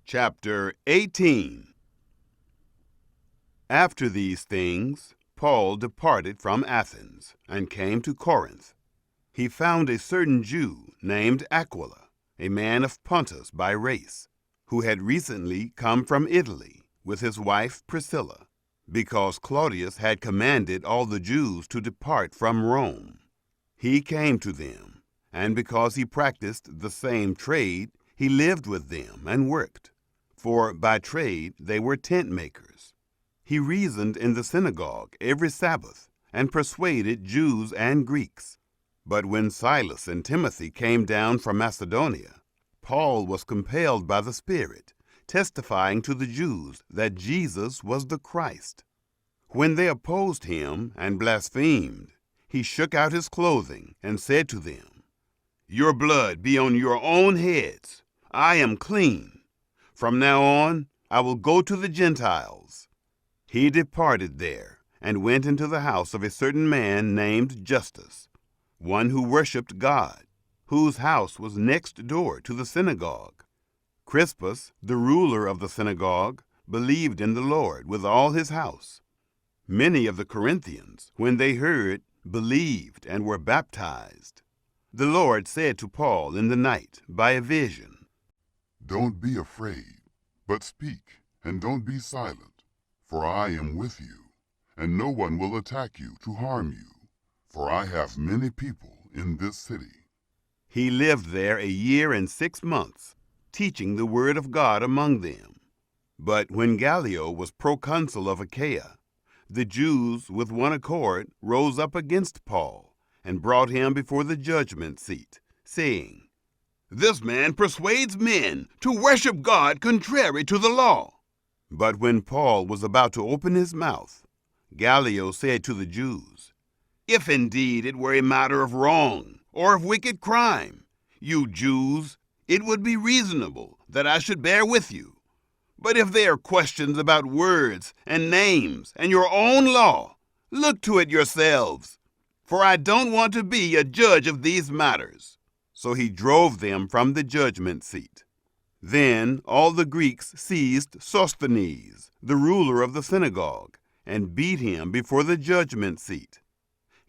Chapter 18. After these things, Paul departed from Athens and came to Corinth. He found a certain Jew named Aquila, a man of Pontus by race, who had recently come from Italy with his wife Priscilla, because Claudius had commanded all the Jews to depart from Rome. He came to them, and because he practiced the same trade, he lived with them and worked. For by trade they were tent makers. He reasoned in the synagogue every Sabbath and persuaded Jews and Greeks. But when Silas and Timothy came down from Macedonia, Paul was compelled by the Spirit, testifying to the Jews that Jesus was the Christ. When they opposed him and blasphemed, he shook out his clothing and said to them, "Your blood be on your own heads. I am clean. From now on, I will go to the Gentiles." He departed there and went into the house of a certain man named Justus, one who worshipped God, whose house was next door to the synagogue. Crispus, the ruler of the synagogue, believed in the Lord with all his house. Many of the Corinthians, when they heard, believed and were baptized. The Lord said to Paul in the night by a vision, "Don't be afraid, but speak, and don't be silent, for I am with you, and no one will attack you to harm you, for I have many people in this city." He lived there 1 year and 6 months, teaching the word of God among them. But when Gallio was proconsul of Achaia, the Jews with one accord rose up against Paul and brought him before the judgment seat, saying, "This man persuades men to worship God contrary to the law." But when Paul was about to open his mouth, Gallio said to the Jews, "If indeed it were a matter of wrong or of wicked crime, you Jews, it would be reasonable that I should bear with you. But if they are questions about words and names and your own law, look to it yourselves, for I don't want to be a judge of these matters." So he drove them from the judgment seat. Then all the Greeks seized Sosthenes, the ruler of the synagogue, and beat him before the judgment seat.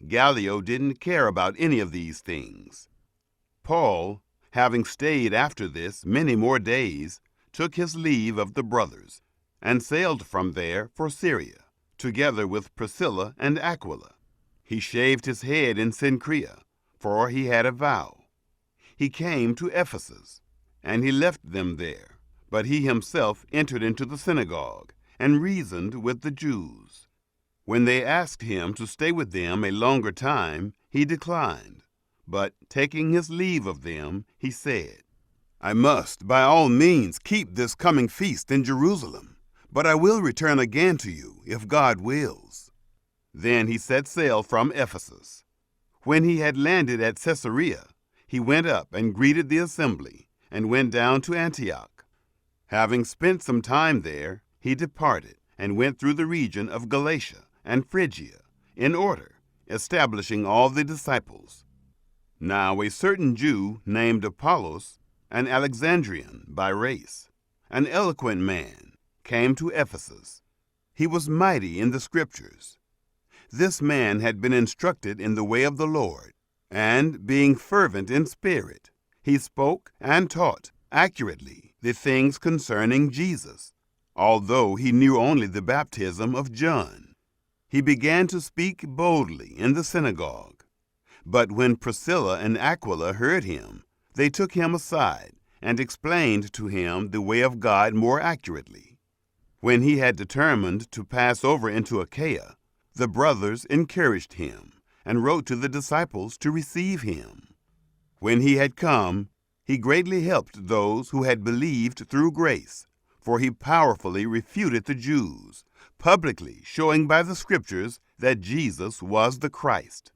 Gallio didn't care about any of these things. Paul, having stayed after this many more days, took his leave of the brothers, and sailed from there for Syria, together with Priscilla and Aquila. He shaved his head in Cenchrea, for he had a vow. He came to Ephesus, and he left them there, but he himself entered into the synagogue and reasoned with the Jews. When they asked him to stay with them a longer time, he declined, but taking his leave of them, he said, "I must by all means keep this coming feast in Jerusalem, but I will return again to you if God wills." Then he set sail from Ephesus. When he had landed at Caesarea, he went up and greeted the assembly and went down to Antioch. Having spent some time there, he departed and went through the region of Galatia and Phrygia in order, establishing all the disciples. Now a certain Jew named Apollos, an Alexandrian by race, an eloquent man, came to Ephesus. He was mighty in the Scriptures. This man had been instructed in the way of the Lord, and being fervent in spirit, he spoke and taught accurately the things concerning Jesus, although he knew only the baptism of John. He began to speak boldly in the synagogue. But when Priscilla and Aquila heard him, they took him aside and explained to him the way of God more accurately. When he had determined to pass over into Achaia, the brothers encouraged him and wrote to the disciples to receive him. When he had come, he greatly helped those who had believed through grace, for he powerfully refuted the Jews, publicly showing by the Scriptures that Jesus was the Christ.